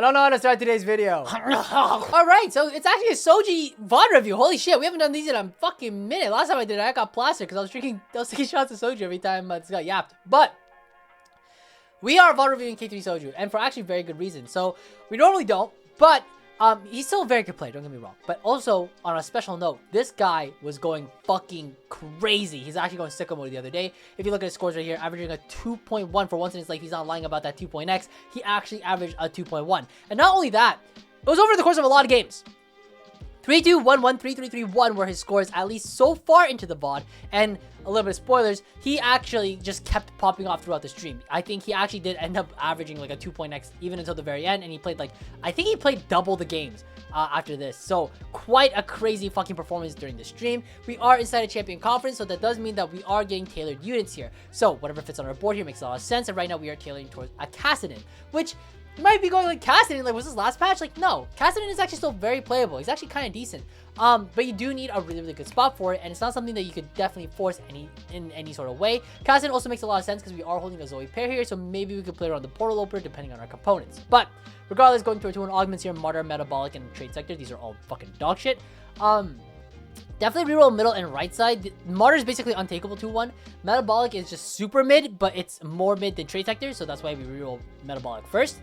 I don't know how to start today's video. Alright, so it's actually a Soju VOD review. Holy shit, we haven't done these in a fucking minute. Last time I did it, I got plastered because I was taking shots of Soju every time it got yapped. But we are VOD reviewing K3 Soju, and for actually very good reason. So we normally don't, but he's still a very good player, don't get me wrong. But also, on a special note, this guy was going fucking crazy. He's actually going sicko mode the other day. If you look at his scores right here, averaging a 2.1 for once in his life. He's not lying about that 2.x. He actually averaged a 2.1. And not only that, it was over the course of a lot of games. 3-2, 1-1, 3-3, 3-1 were his scores, at least so far into the VOD. And a little bit of spoilers, he actually just kept popping off throughout the stream. I think he actually did end up averaging like a 2.x even until the very end. And he played like, I think he played double the games after this. So quite a crazy fucking performance during the stream. We are inside a champion conference, so that does mean that we are getting tailored units here. So whatever fits on our board here makes a lot of sense. And right now we are tailoring towards a Kassadin, which might be going like Kassadin, like was this last patch? Like no, Kassadin is actually still very playable. He's actually kind of decent. But you do need a really good spot for it, and it's not something that you could definitely force in any sort of way. Kassadin also makes a lot of sense because we are holding a Zoe pair here, so maybe we could play around the portal opener depending on our components. But regardless, going through 2-1 augments here, Martyr, Metabolic, and Trade Sector, these are all fucking dog shit. Definitely reroll middle and right side. Martyr is basically untakeable 2-1. Metabolic is just super mid, but it's more mid than Trade Sector, so that's why we reroll Metabolic first.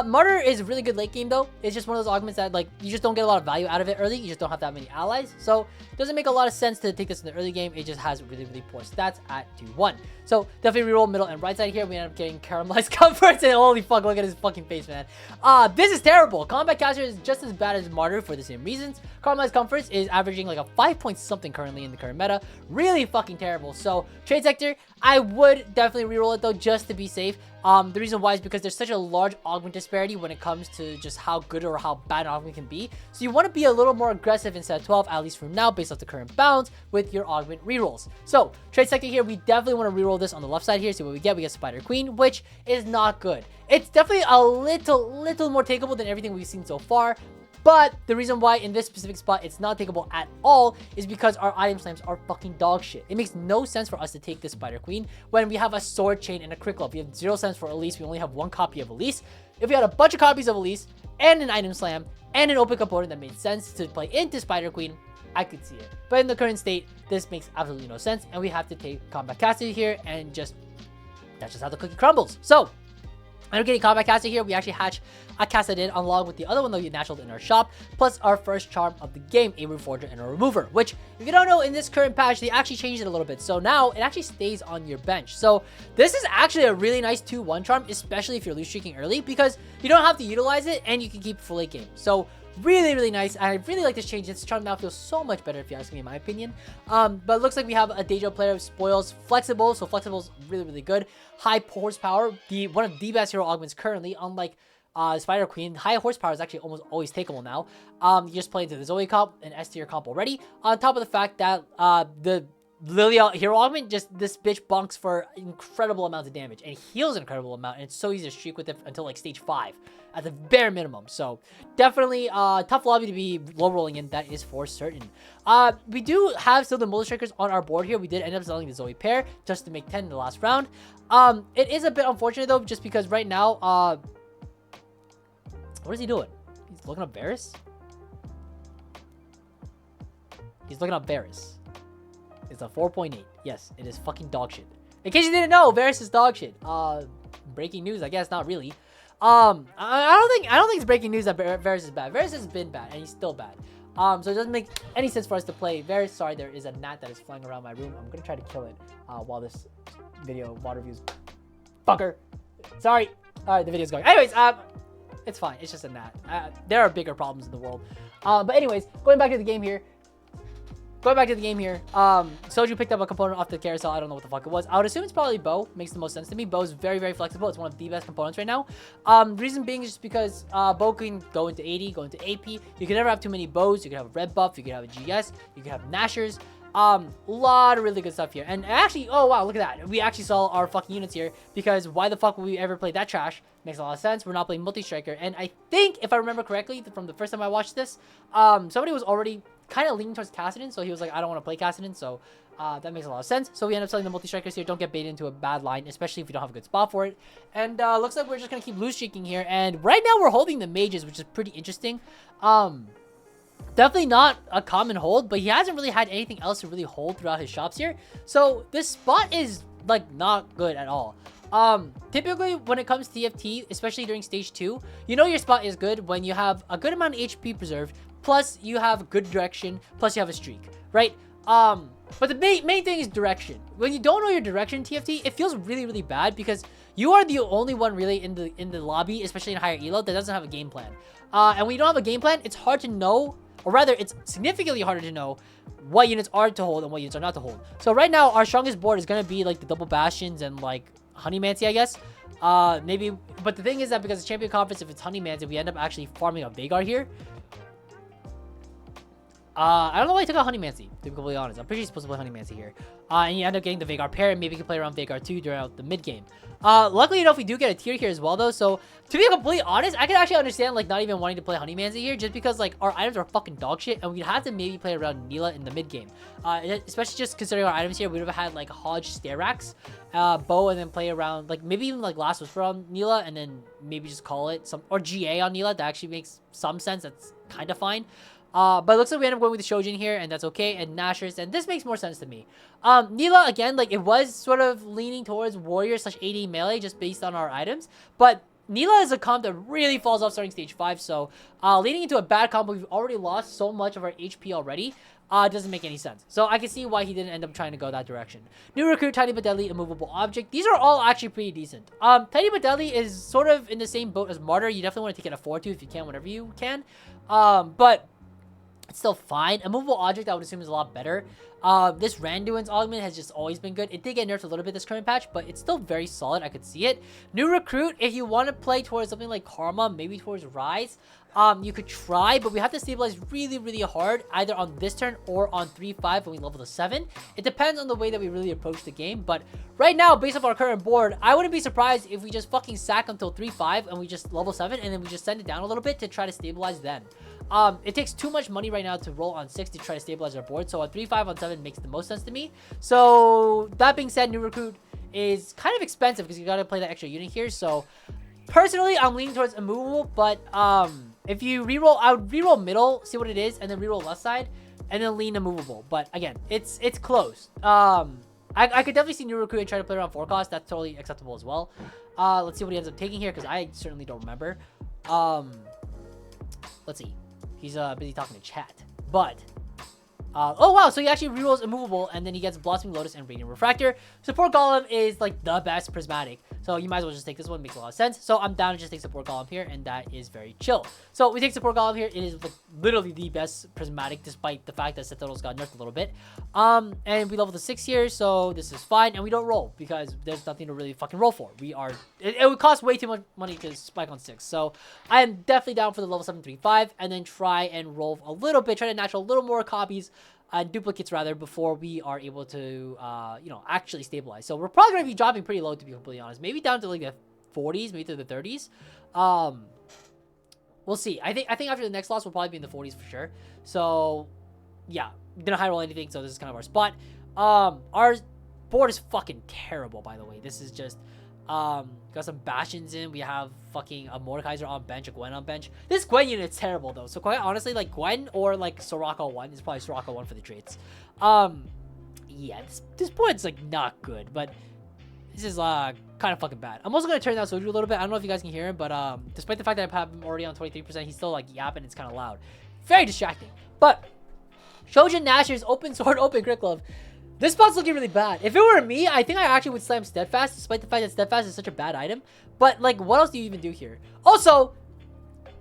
Martyr is a really good late game though. It's just one of those augments that like you just don't get a lot of value out of it early. You just don't have that many allies. So it doesn't make a lot of sense to take this in the early game. It just has really poor stats at 2-1. So definitely reroll middle and right side here. We end up getting caramelized comforts, and holy fuck, look at his fucking face, man. This is terrible. Combat caster is just as bad as Martyr for the same reasons. Caramelized comforts is averaging like a 5 point something currently in the current meta. Really fucking terrible. So Trade Sector, I would definitely reroll it though, just to be safe. The reason why is because there's such a large augment disparity when it comes to just how good or how bad an augment can be. So you want to be a little more aggressive instead of 12, at least from now, based off the current balance with your augment rerolls. So Trade Sector here, we definitely want to reroll this on the left side here. See what we get. We get Spider Queen, which is not good. It's definitely a little more takeable than everything we've seen so far. But the reason why in this specific spot it's not takeable at all is because our item slams are fucking dog shit. It makes no sense for us to take this Spider Queen when we have a Sword Chain and a Crit Glove. We have 0 cents for Elise. We only have 1 copy of Elise. If we had a bunch of copies of Elise and an item slam and an open component that made sense to play into Spider Queen, I could see it. But in the current state, this makes absolutely no sense, and we have to take Combat Caster here, and that's just how the cookie crumbles. So I'm getting Combat Caster here. We actually hatch a Kassadin along with the other one that we naturaled in our shop, plus our first charm of the game, a Reforger and a Remover, which, if you don't know, in this current patch, they actually changed it a little bit. So now it actually stays on your bench. So this is actually a really nice 2-1 charm, especially if you're loose streaking early, because you don't have to utilize it and you can keep full late game. So really nice. I really like this change. This charm now feels so much better, if you ask me, in my opinion. But it looks like we have a Dejo player, Spoils, Flexible. So Flexible is really good. High horsepower, one of the best hero augments currently, unlike Spider Queen. High horsepower is actually almost always takeable now. You just play into the Zoe comp, an S tier comp already. On top of the fact that the Lilia hero augment, just this bitch bonks for incredible amounts of damage and heals an incredible amount, and it's so easy to streak with it until like stage 5 at the bare minimum. So definitely tough lobby to be low rolling in, that is for certain. We do have still the Multi Strikers on our board here. We did end up selling the Zoe pair just to make 10 in the last round. It is a bit unfortunate though, just because right now what is he doing? He's looking up Varus? He's looking up Varus. It's a 4.8. Yes, it is fucking dog shit. In case you didn't know, Varus is dog shit. Breaking news, I guess. Not really. I don't think it's breaking news that Varus is bad. Varus has been bad, and he's still bad. So it doesn't make any sense for us to play Varus. Sorry, there is a gnat that is flying around my room. I'm gonna try to kill it while this video water reviews. Fucker. Sorry. All right, the video's going. Anyways, it's fine. It's just a gnat. There are bigger problems in the world. But anyways, going back to the game here. Soju picked up a component off the carousel. I don't know what the fuck it was. I would assume it's probably bow. Makes the most sense to me. Bow is very flexible. It's one of the best components right now. Reason being is just because bow can go into AD, go into AP. You can never have too many bows. You can have a red buff. You can have a GS. You can have Nashers. A lot of really good stuff here. And actually, oh wow, look at that. We actually saw our fucking units here, because why the fuck would we ever play that trash? Makes a lot of sense. We're not playing multi-striker. And I think, if I remember correctly, from the first time I watched this, somebody was already kind of leaning towards Kassadin, so he was like, I don't want to play Kassadin, so That makes a lot of sense. So we end up selling the multi-strikers here. Don't get baited into a bad line, especially if we don't have a good spot for it. And looks like we're just going to keep loose streaking here. And right now we're holding the mages, which is pretty interesting. Definitely not a common hold, but he hasn't really had anything else to really hold throughout his shops here. So this spot is like not good at all. Typically when it comes to TFT, especially during stage 2, you know your spot is good when you have a good amount of HP preserved, plus you have good direction, plus you have a streak, right? But the main thing is direction. When you don't know your direction TFT, it feels really, really bad because you are the only one really in the lobby, especially in higher elo, that doesn't have a game plan. And when you don't have a game plan, it's hard to know, or rather, it's significantly harder to know what units are to hold and what units are not to hold. So right now, our strongest board is going to be like the double bastions and like Honeymancy, I guess. Maybe, but the thing is that because it's champion conference, if it's Honeymancy, we end up actually farming a Veigar here. I don't know why I took out Honeymancy, to be completely honest. I'm pretty sure he's supposed to play Honeymancy here. And you end up getting the Veigar pair, and maybe you can play around Veigar 2 throughout the mid-game. Luckily enough, we do get a tier here as well, though. So, to be completely honest, I can actually understand, like, not even wanting to play Honeymancy here, just because, like, our items are fucking dog shit, and we'd have to maybe play around Neela in the mid-game. Especially just considering our items here, we would have had, like, Hodge Stair Racks, bow, and then play around, like, maybe even, like, Last Whisper on Neela, and then maybe just call it some, or GA on Neela. That actually makes some sense. That's kind of fine. But it looks like we end up going with the Shojin here, and that's okay, and Nashers, and this makes more sense to me. Neela, again, like, it was sort of leaning towards warrior / AD melee just based on our items, but Neela is a comp that really falls off starting stage 5, so leading into a bad combo, we've already lost so much of our HP already, doesn't make any sense. So I can see why he didn't end up trying to go that direction. New recruit, Tiny but Deadly, Immovable Object. These are all actually pretty decent. Tiny but Deadly is sort of in the same boat as Martyr. You definitely want to take it at 4-2 if you can, whenever you can. But it's still fine. Immovable Object, I would assume, is a lot better. This Randuin's augment has just always been good. It did get nerfed a little bit this current patch, but it's still very solid. I could see it. New recruit, if you want to play towards something like Karma, maybe towards Rise, you could try, but we have to stabilize really, really hard, either on this turn or on 3-5 when we level to 7. It depends on the way that we really approach the game, but right now, based off our current board, I wouldn't be surprised if we just fucking sack until 3-5 and we just level 7, and then we just send it down a little bit to try to stabilize then. It takes too much money right now to roll on 6 to try to stabilize our board, so a 3-5 on 7 makes the most sense to me. So that being said, new recruit is kind of expensive because you gotta play that extra unit here. So personally, I'm leaning towards immovable, but if you reroll, I would reroll middle, see what it is, and then reroll left side, and then lean immovable. But again, it's close. I could definitely see new recruit and try to play around 4 cost. That's totally acceptable as well. Let's see what he ends up taking here because I certainly don't remember. Let's see. He's busy talking to chat, but oh wow, so he actually rerolls immovable, and then he gets Blossoming Lotus and Radiant Refractor. Support Golem is like the best prismatic, so you might as well just take this one. Makes a lot of sense. So I'm down to just take Support Golem here, and that is very chill. So we take Support Golem here. It is like literally the best prismatic, despite the fact that Settlers got nerfed a little bit. And we level to 6 here, so this is fine, and we don't roll because there's nothing to really fucking roll for. It would cost way too much money to spike on 6. So I am definitely down for the level 7-3-5, and then try and roll a little bit, try to natural a little more copies. Duplicates rather, before we are able to you know, actually stabilize. So we're probably going to be dropping pretty low, to be completely honest, maybe down to like the 40s, maybe to the 30s. We'll see. I think after the next loss we'll probably be in the 40s for sure. So yeah, didn't high roll anything, so this is kind of our spot. Our board is fucking terrible, by the way. This is just got some Bastions in. We have fucking a Mordekaiser on bench, a Gwen on bench. This Gwen unit is terrible though, so quite honestly, like Gwen or like Soraka 1 is probably Soraka 1 for the traits. Yeah, this board's like not good, but this is kind of fucking bad. I'm also gonna turn down Soju a little bit. I don't know if you guys can hear him, but despite the fact that I have him already on 23%, he's still like yapping. It's kind of loud, very distracting. But Shojin, Nashers, Open Sword, Open Crit Glove. This spot's looking really bad. If it were me, I think I actually would slam Steadfast, despite the fact that Steadfast is such a bad item. But, like, what else do you even do here? Also,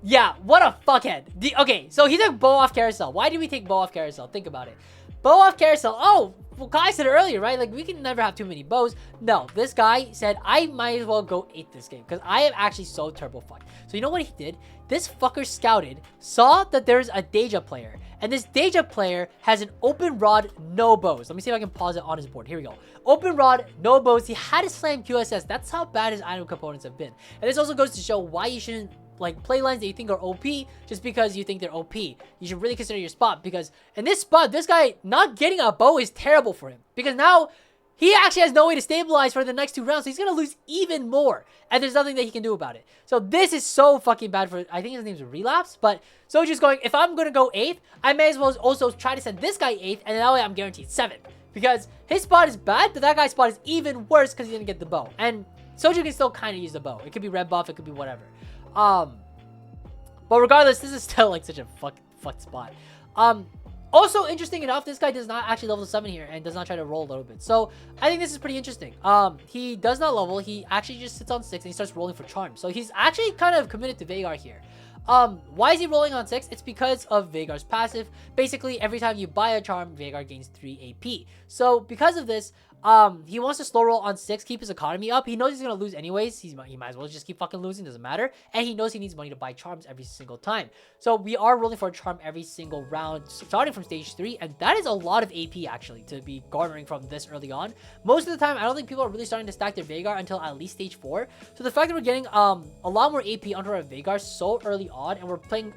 yeah, what a fuckhead. Okay, so he took Bow off Carousel. Why did we take Bow off Carousel? Think about it. Bow off Carousel. Oh, well, Kai said it earlier, right? Like, we can never have too many bows. No, this guy said, I might as well go 8 this game, because I am actually so turbo fucked. So, you know what he did? This fucker scouted, saw that there's a Deja player, and this Deja player has an open rod, no bows. Let me see if I can pause it on his board. Here we go. Open rod, no bows. He had to slam QSS. That's how bad his item components have been. And this also goes to show why you shouldn't like play lines that you think are OP just because you think they're OP. You should really consider your spot, because in this spot, this guy not getting a bow is terrible for him, because now he actually has no way to stabilize for the next 2 rounds, so he's gonna lose even more, and there's nothing that he can do about it. So this is so fucking bad for, I think his name's Relapse, but Soju's going, if I'm gonna go 8th, I may as well also try to send this guy 8th, and that way I'm guaranteed 7th, because his spot is bad, but that guy's spot is even worse because he didn't get the bow, and Soju can still kind of use the bow. It could be red buff, it could be whatever. But regardless, this is still like such a fucked spot. Also, interesting enough, this guy does not actually level 7 here and does not try to roll a little bit. So, I think this is pretty interesting. He does not level. He actually just sits on 6 and he starts rolling for charms. So, he's actually kind of committed to Veigar here. Why is he rolling on 6? It's because of Veigar's passive. Basically, every time you buy a charm, Veigar gains 3 AP. So, because of this, he wants to slow roll on 6, keep his economy up. He knows he's gonna lose anyways. He might as well just keep fucking losing, doesn't matter. And he knows he needs money to buy charms every single time. So we are rolling for a charm every single round, starting from stage 3, and that is a lot of AP actually to be garnering from this early on. Most of the time, I don't think people are really starting to stack their Veigar until at least stage 4. So the fact that we're getting a lot more AP under our Veigar so early on, and we're playing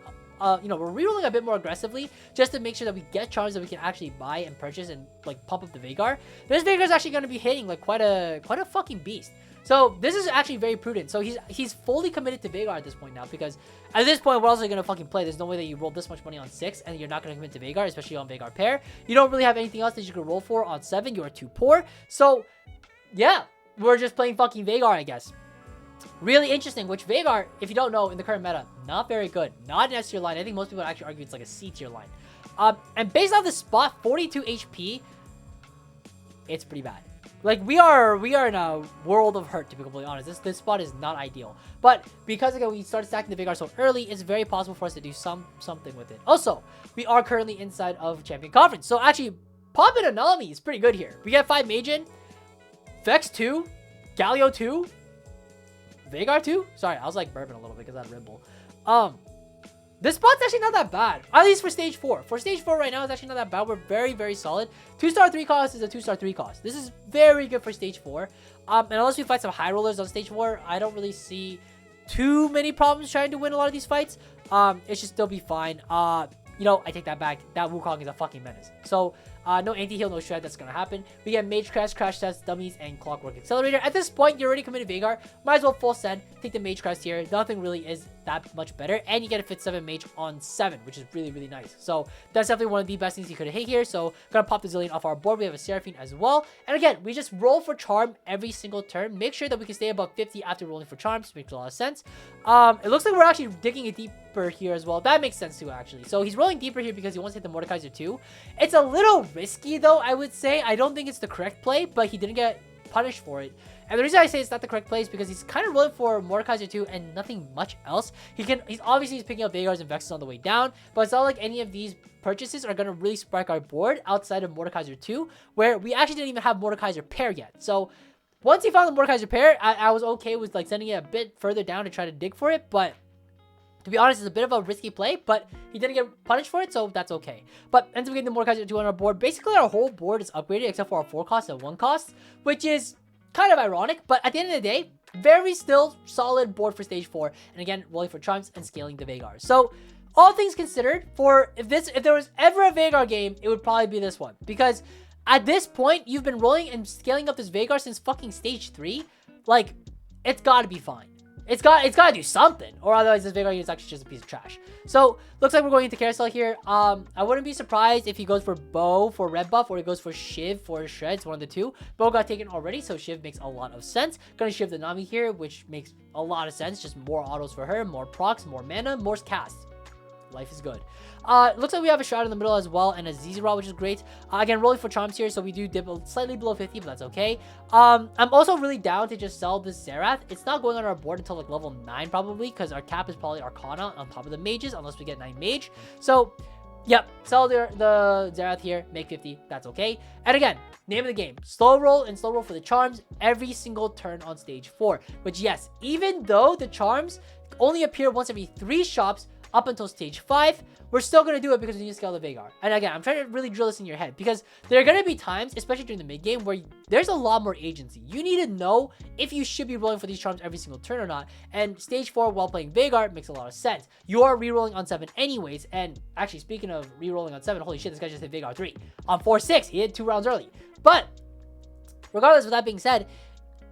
you know, we're rerolling a bit more aggressively just to make sure that we get charms that we can actually buy and purchase and like pump up the Veigar. This Veigar is actually going to be hitting like quite a fucking beast. So this is actually very prudent. So he's fully committed to Veigar at this point now, because at this point, what else are you going to fucking play? There's no way that you roll this much money on 6 and you're not going to commit to Veigar, especially on Veigar pair. You don't really have anything else that you can roll for on 7. You are too poor. So yeah, we're just playing fucking Veigar, I guess. Really interesting, which Veigar, if you don't know, in the current meta, not very good. Not an S tier line. I think most people would actually argue it's like a C tier line. And based on the spot, 42 HP, it's pretty bad. Like, we are in a world of hurt, to be completely honest. This spot is not ideal. But because, again, we started stacking the Veigar so early, it's very possible for us to do something with it. Also, we are currently inside of Champion Conference. So, actually, Pop and Anami is pretty good here. We get 5 Mage in, Vex 2, Galio 2, Veigar 2? Sorry, I was like burping a little bit because I had Red Bull. This spot's actually not that bad. At least for stage 4. For stage 4 right now, it's actually not that bad. We're very, very solid. 2-star 3 cost is a 2-star 3 cost. This is very good for stage 4. And unless we fight some high rollers on stage 4, I don't really see too many problems trying to win a lot of these fights. It should still be fine. You know, I take that back. That Wukong is a fucking menace. So, no anti-heal, no shred. That's gonna happen. We get Mage Crash, Crash Test, Dummies, and Clockwork Accelerator. At this point, you're already committed Veigar. Might as well full send. Take the Mage Crash here. Nothing really is that much better. And you get a fit 7 Mage on 7, which is really, really nice. So, that's definitely one of the best things you could hit here. So, gonna pop the Zillion off our board. We have a Seraphine as well. And again, we just roll for Charm every single turn. Make sure that we can stay above 50 after rolling for Charms. Makes a lot of sense. It looks like we're actually digging it deeper here as well. That makes sense too, actually. So, he's rolling deeper here because he wants to hit the Mordekaiser too. It's a little risky, though, I would say. I don't think it's the correct play, but he didn't get punished for it. And the reason I say it's not the correct play is because he's kind of rolling for Mordekaiser 2 and nothing much else. He's obviously picking up Veigars and Vexes on the way down, but it's not like any of these purchases are going to really spark our board outside of Mordekaiser 2, where we actually didn't even have Mordekaiser pair yet. So once he found the Mordekaiser pair, I was okay with like sending it a bit further down to try to dig for it, but to be honest, it's a bit of a risky play, but he didn't get punished for it, so that's okay. But ends up getting the Mordekaiser 2 on our board. Basically, our whole board is upgraded except for our 4 cost and 1 cost, which is kind of ironic, but at the end of the day, very still solid board for stage 4. And again, rolling for Charms and scaling the Veigar. So, all things considered, if there was ever a Veigar game, it would probably be this one. Because at this point, you've been rolling and scaling up this Veigar since fucking stage 3. Like, it's gotta be fine. It's gotta do something, or otherwise this Veigar is actually just a piece of trash. So, looks like we're going into Carousel here. I wouldn't be surprised if he goes for Bow for red buff, or he goes for Shiv for Shreds, one of the two. Bow got taken already, so Shiv makes a lot of sense. Gonna Shiv the Nami here, which makes a lot of sense. Just more autos for her, more procs, more mana, more casts. Life is good. Looks like we have a Shroud in the middle as well, and a Zizra, which is great. Again, rolling for Charms here, so we do dip slightly below 50, but that's okay. I'm also really down to just sell this Xerath. It's not going on our board until like level 9 probably, because our cap is probably Arcana on top of the mages, unless we get 9 mage. So, yep, sell the Xerath here, make 50, that's okay. And again, name of the game, slow roll and slow roll for the Charms every single turn on stage 4. Which, yes, even though the Charms only appear once every 3 shops, up until stage 5, we're still going to do it because we need to scale the Veigar. And again, I'm trying to really drill this in your head because there are going to be times, especially during the mid game, where there's a lot more agency. You need to know if you should be rolling for these charms every single turn or not. And stage 4 while playing Veigar makes a lot of sense. You are rerolling on 7 anyways. And actually, speaking of rerolling on 7, holy shit, this guy just hit Veigar 3. On 4-6, he hit 2 rounds early. But regardless of that being said,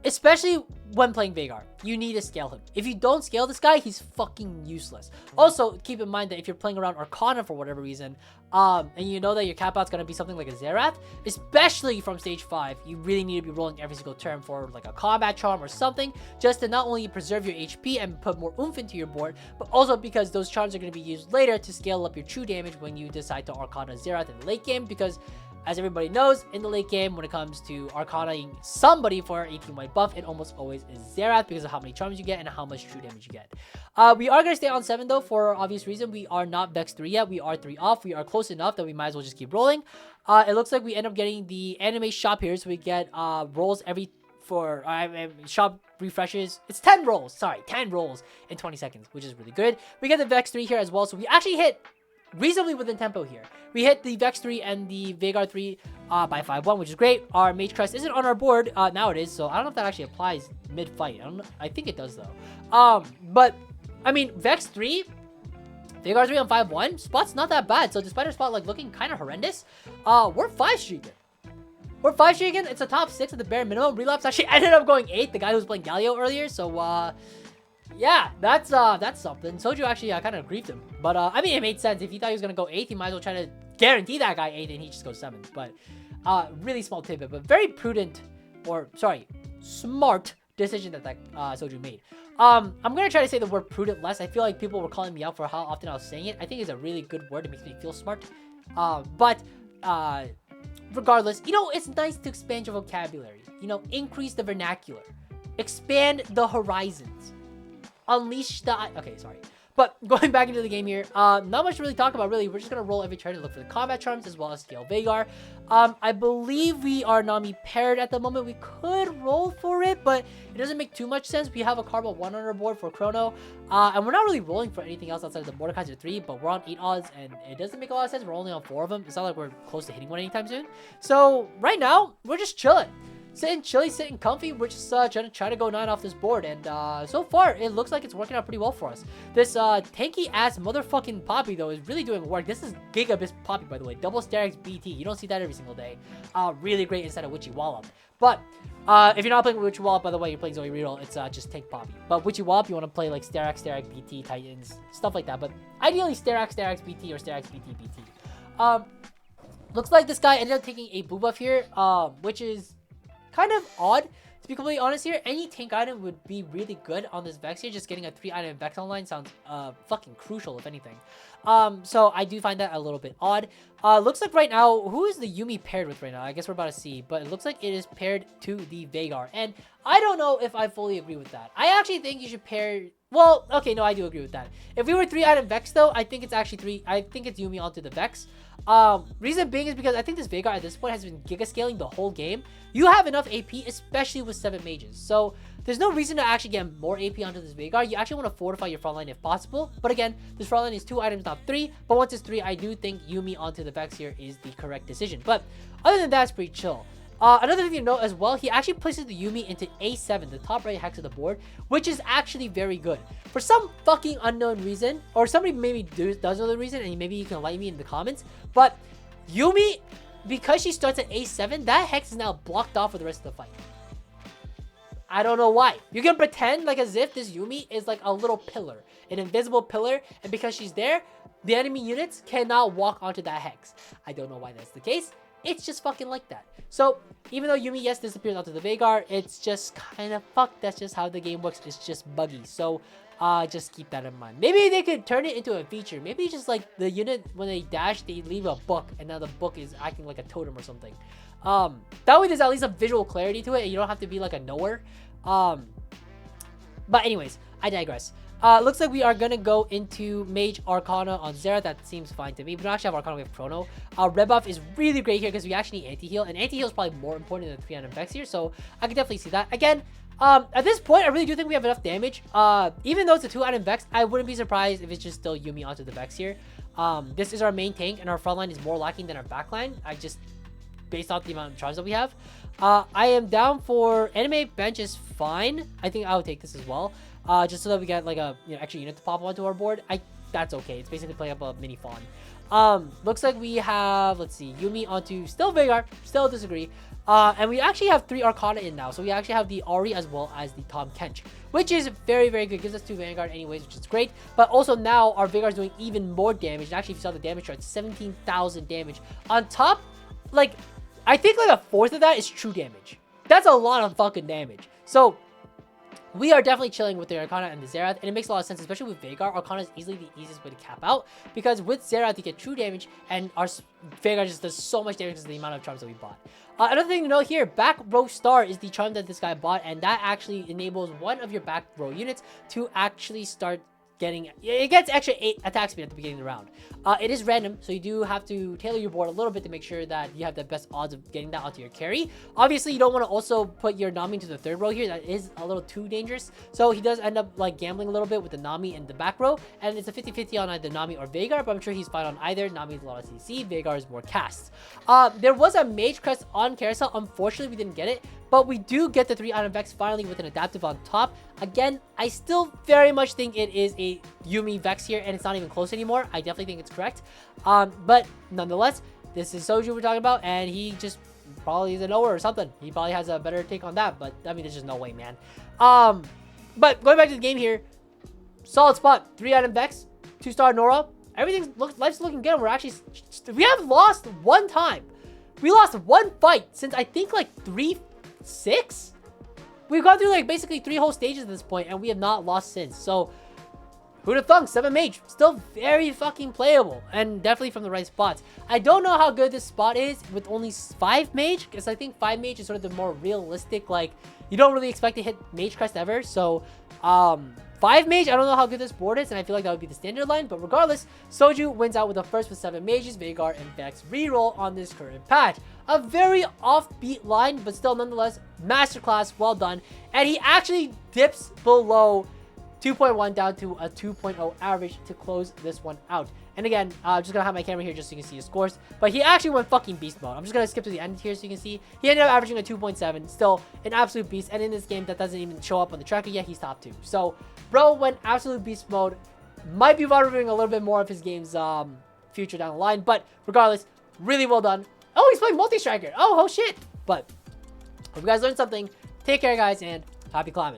especially when playing Veigar, you need to scale him. If you don't scale this guy, he's fucking useless. Also, keep in mind that if you're playing around Arcana for whatever reason, and you know that your cap out's gonna be something like a Xerath, especially from stage 5, you really need to be rolling every single turn for like a combat charm or something, just to not only preserve your HP and put more oomph into your board, but also because those charms are gonna be used later to scale up your true damage when you decide to Arcana Xerath in the late game, because as everybody knows, in the late game, when it comes to Arcanaing somebody for 18 white buff, it almost always is Xerath because of how many charms you get and how much true damage you get. We are going to stay on 7 though, for obvious reason. We are not Vex 3 yet. We are 3 off. We are close enough that we might as well just keep rolling. It looks like we end up getting the anime shop here, so we get rolls every for shop refreshes. It's 10 rolls. Sorry, 10 rolls in 20 seconds, which is really good. We get the Vex 3 here as well, so we actually hit reasonably within tempo here. We hit the Vex 3 and the Veigar 3 by 5-1, which is great. Our Mage Crest isn't on our board. Now it is, so I don't know if that actually applies mid-fight. I don't know. I think it does, though. But, I mean, Vex 3, Veigar 3 on 5-1, spot's not that bad. So despite our spot, like, looking kind of horrendous, we're 5-streaking. We're 5-streaking. It's a top 6 at the bare minimum. Relapse actually ended up going 8th, the guy who was playing Galio earlier, so, yeah, that's something. Soju actually kind of griefed him. But, I mean, it made sense. If he thought he was going to go 8th, he might as well try to guarantee that guy 8th, and he just goes 7th. But, really small tidbit, but very prudent, or, sorry, smart decision that Soju made. I'm going to try to say the word prudent less. I feel like people were calling me out for how often I was saying it. I think it's a really good word. It makes me feel smart. Regardless, you know, it's nice to expand your vocabulary. You know, increase the vernacular. Expand the horizons. Unleash the... Okay, sorry. But going back into the game here, not much to really talk about, really. We're just going to roll every turn and look for the combat charms as well as scale Veigar. I believe we are Nami paired at the moment. We could roll for it, but it doesn't make too much sense. We have a Carbo 1 on our board for Chrono, and we're not really rolling for anything else outside of the Mordekaiser 3, but we're on 8 odds, and it doesn't make a lot of sense. We're only on 4 of them. It's not like we're close to hitting one anytime soon. So right now, we're just chilling. Sitting chilly, sitting comfy. We're just trying to go 9 off this board, and so far it looks like it's working out pretty well for us. This tanky ass motherfucking Poppy though is really doing work. This is Gigabit Poppy, by the way, double Sterix BT. You don't see that every single day. Really great instead of Witchy Wallop. But if you're not playing Witchy Wallop, by the way, you're playing Zoe Reroll. It's just tank Poppy. But Witchy Wallop, you want to play like Sterix BT, Titans, stuff like that. But ideally Sterix BT or Sterix BT. Looks like this guy ended up taking a boo buff here, which is kind of odd, to be completely honest here. Any tank item would be really good on this Vex here. Just getting a 3-item Vex online sounds fucking crucial, if anything. So I do find that a little bit odd. Looks like right now, who is the Yuumi paired with right now? I guess we're about to see, but it looks like it is paired to the Veigar. And I don't know if I fully agree with that. I actually think you should pair... Well, okay, no, I do agree with that. If we were 3-item Vex though, I think it's actually I think it's Yuumi onto the Vex. Reason being is because I think this Veigar at this point has been giga scaling the whole game. You have enough AP, especially with 7 mages. So there's no reason to actually get more AP onto this Veigar. You actually want to fortify your frontline if possible. But again, this frontline is 2 items, not 3. But once it's 3, I do think Yuumi onto the Vex here is the correct decision. But other than that, it's pretty chill. Another thing to note as well, he actually places the Yuumi into A7, the top right hex of the board, which is actually very good. For some fucking unknown reason, or somebody maybe does know the reason, and maybe you can enlighten me in the comments, but Yuumi, because she starts at A7, that hex is now blocked off for the rest of the fight. I don't know why. You can pretend like as if this Yuumi is like a little pillar, an invisible pillar, and because she's there, the enemy units cannot walk onto that hex. I don't know why that's the case. It's just fucking like that. So, even though Yuumi, yes, disappears onto the Veigar, it's just kind of fucked. That's just how the game works. It's just buggy. So, just keep that in mind. Maybe they could turn it into a feature. Maybe just like the unit, when they dash, they leave a book, and now the book is acting like a totem or something. That way there's at least a visual clarity to it, and you don't have to be like a knower. But anyways, I digress. Looks like we are gonna go into Mage Arcana on Xerath. That seems fine to me. We don't actually have Arcana, we have Chrono. Red buff is really great here because we actually need anti-heal, and anti-heal is probably more important than 3-item Vex here, so I can definitely see that. Again, At this point, I really do think we have enough damage. Even though it's a 2-item Vex, I wouldn't be surprised if it's just still Yumi onto the Vex here. This is our main tank, and our front line is more lacking than our back line. Based off the amount of charge that we have. I am down for anime bench is fine. I think I would take this as well. Just so that we get like a extra unit to pop onto our board. That's okay. It's basically playing up a mini fawn. Looks like we have, let's see, Yumi onto still Veigar. Still disagree. And we actually have 3 Arcana in now. So we actually have the Ari as well as the Tom Kench, which is very, very good. Gives us 2 Vanguard anyways, which is great. But also now our Veigar is doing even more damage. And actually, if you saw the damage chart, 17,000 damage. On top, like, I think like a fourth of that is true damage. That's a lot of fucking damage. So we are definitely chilling with the Arcana and the Zerath, and it makes a lot of sense, especially with Veigar. Arcana is easily the easiest way to cap out, because with Zerath you get true damage, and our Veigar just does so much damage because of the amount of charms that we bought. Another thing to note here, back row star is the charm that this guy bought, and that actually enables one of your back row units to actually start getting, it gets extra 8 attack speed at the beginning of the round. It is random, so you do have to tailor your board a little bit to make sure that you have the best odds of getting that onto your carry. Obviously, you don't want to also put your Nami into the 3rd row here. That is a little too dangerous. So he does end up like gambling a little bit with the Nami in the back row, and it's a 50-50 on either Nami or Veigar, but I'm sure he's fine on either. Nami is a lot of CC, Veigar is more casts. There was a Mage Crest on Carousel. Unfortunately, we didn't get it, but we do get the 3-item Vex finally with an adaptive on top. Again, I still very much think it is a Yumi Vex here, and it's not even close anymore. I definitely think it's correct. But nonetheless, this is Soju we're talking about, and he just probably is a knower or something. He probably has a better take on that, but I mean, there's just no way, man. But going back to the game here, solid spot, 3-item Vex, 2-star Nora. Life's looking good. We have lost 1 time. We lost 1 fight since I think like 3-6. We've gone through like basically 3 whole stages at this point, and we have not lost since. So who'd have thunk? 7-mage, still very fucking playable, and definitely from the right spots. I don't know how good this spot is with only 5-mage, because I think 5-mage is sort of the more realistic, like, you don't really expect to hit Mage Crest ever. So 5-mage, I don't know how good this board is, and I feel like that would be the standard line. But regardless, Soju wins out with the first with 7 mages, Veigar, and Vex reroll on this current patch. A very offbeat line, but still nonetheless, masterclass, well done. And he actually dips below 2.1 down to a 2.0 average to close this one out. And again, I'm just gonna have my camera here just so you can see his scores. But he actually went fucking beast mode. I'm just gonna skip to the end here so you can see. He ended up averaging a 2.7. Still an absolute beast. And in this game, that doesn't even show up on the tracker yet. He's top 2. So, bro went absolute beast mode. Might be reviewing a little bit more of his game's future down the line. But regardless, really well done. Oh, he's playing multi-striker. Oh shit. But hope you guys learned something. Take care, guys, and happy climbing.